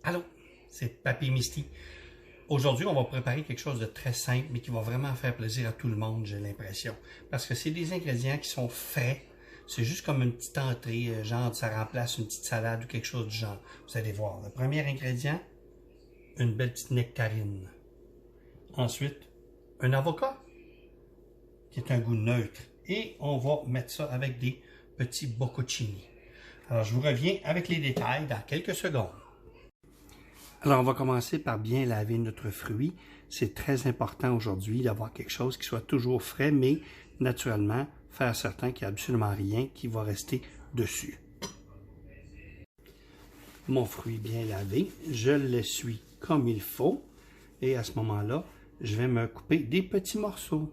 Allô, c'est Papy Misty. Aujourd'hui, on va préparer quelque chose de très simple, mais qui va vraiment faire plaisir à tout le monde, j'ai l'impression. Parce que c'est des ingrédients qui sont frais. C'est juste comme une petite entrée, genre ça remplace une petite salade ou quelque chose du genre. Vous allez voir. Le premier ingrédient, une belle petite nectarine. Ensuite, un avocat, qui est un goût neutre. Et on va mettre ça avec des petits bocconcini. Alors, je vous reviens avec les détails dans quelques secondes. Alors, on va commencer par bien laver notre fruit. C'est très important aujourd'hui d'avoir quelque chose qui soit toujours frais, mais naturellement, faire certain qu'il n'y a absolument rien qui va rester dessus. Mon fruit bien lavé, je l'essuie comme il faut. Et à ce moment-là, je vais me couper des petits morceaux.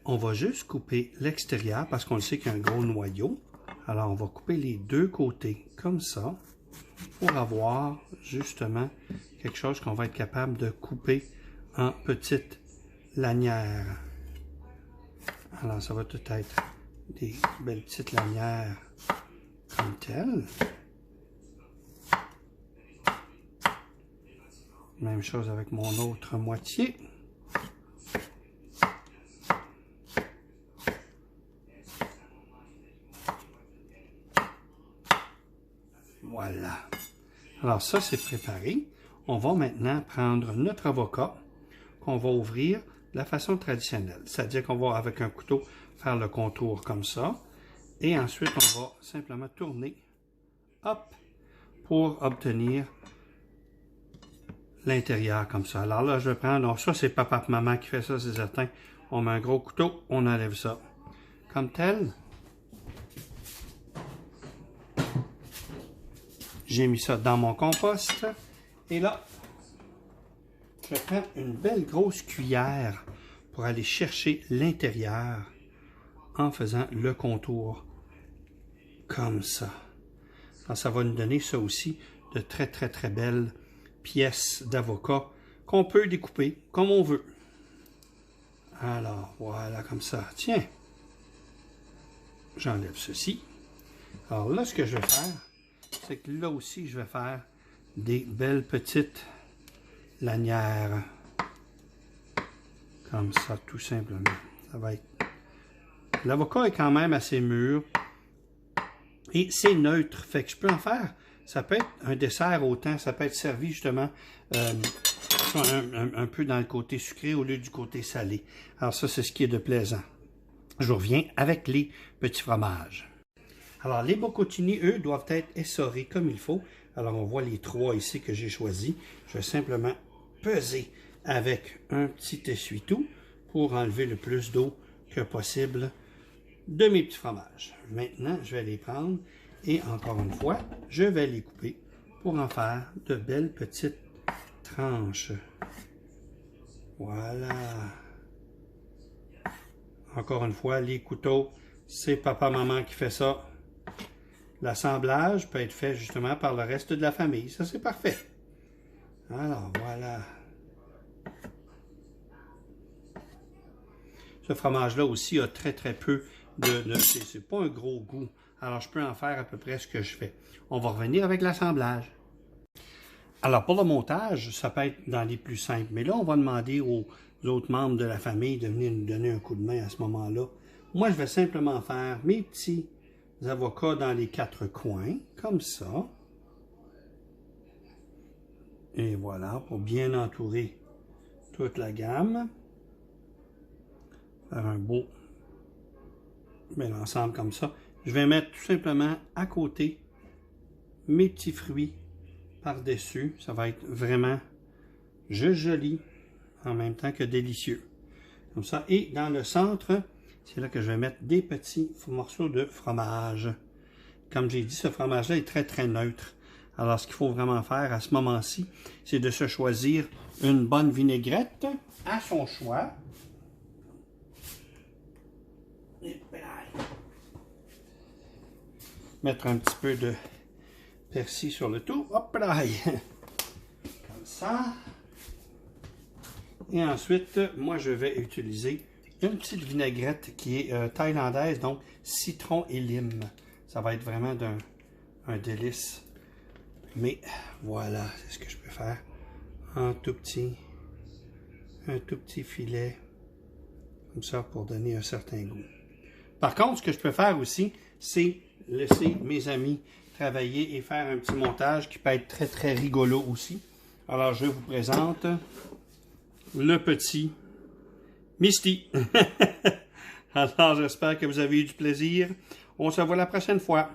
On va juste couper l'extérieur parce qu'on le sait qu'il y a un gros noyau. Alors, on va couper les deux côtés comme ça pour avoir justement quelque chose qu'on va être capable de couper en petites lanières. Alors, ça va tout être des belles petites lanières comme telles. Même chose avec mon autre moitié. Voilà. Alors ça, c'est préparé. On va maintenant prendre notre avocat qu'on va ouvrir de la façon traditionnelle. C'est-à-dire qu'on va, avec un couteau, faire le contour comme ça. Et ensuite, on va simplement tourner, hop, pour obtenir l'intérieur comme ça. Alors là, je vais prendre, donc ça, c'est papa et maman qui fait ça, c'est certain. On met un gros couteau, on enlève ça. Comme tel. J'ai mis ça dans mon compost. Et là, je prends une belle grosse cuillère pour aller chercher l'intérieur en faisant le contour comme ça. Alors, ça va nous donner ça aussi de très belles pièces d'avocat qu'on peut découper comme on veut. Alors, voilà comme ça. Tiens, j'enlève ceci. Alors là, ce que je vais faire, c'est que là aussi, je vais faire des belles petites lanières. Comme ça, tout simplement. Ça va être... L'avocat est quand même assez mûr. Et c'est neutre. Fait que je peux en faire. Ça peut être un dessert autant. Ça peut être servi justement un peu dans le côté sucré au lieu du côté salé. Alors ça, c'est ce qui est de plaisant. Je reviens avec les petits fromages. Alors, les bocconcini, eux, doivent être essorés comme il faut. Alors, on voit les trois ici que j'ai choisis. Je vais simplement peser avec un petit essuie-tout pour enlever le plus d'eau que possible de mes petits fromages. Maintenant, je vais les prendre et encore une fois, je vais les couper pour en faire de belles petites tranches. Voilà. Encore une fois, les couteaux, c'est papa-maman qui fait ça. L'assemblage peut être fait justement par le reste de la famille. Ça, c'est parfait. Alors, voilà. Ce fromage-là aussi a très peu de c'est pas un gros goût. Alors, je peux en faire à peu près ce que je fais. On va revenir avec l'assemblage. Alors, pour le montage, ça peut être dans les plus simples. Mais là, on va demander aux autres membres de la famille de venir nous donner un coup de main à ce moment-là. Moi, je vais simplement faire mes petits avocats dans les quatre coins, comme ça. Et voilà, pour bien entourer toute la gamme. Faire un beau bel ensemble comme ça. Je vais mettre tout simplement à côté mes petits fruits par-dessus. Ça va être vraiment juste joli, en même temps que délicieux. Comme ça. Et dans le centre, c'est là que je vais mettre des petits morceaux de fromage. Comme j'ai dit, ce fromage-là est très neutre. Alors, ce qu'il faut vraiment faire à ce moment-ci, c'est de se choisir une bonne vinaigrette à son choix. Mettre un petit peu de persil sur le tout. Hop là! Comme ça. Et ensuite, moi, je vais utiliser une petite vinaigrette qui est thaïlandaise, donc citron et lime. Ça va être vraiment un délice. Mais Voilà, c'est ce que je peux faire. Un tout petit filet, comme ça, pour donner un certain goût. Par contre, ce que je peux faire aussi, c'est laisser mes amis travailler et faire un petit montage qui peut être très, très rigolo aussi. Alors, je vous présente le petit Misty. Alors, j'espère que vous avez eu du plaisir. On se voit la prochaine fois.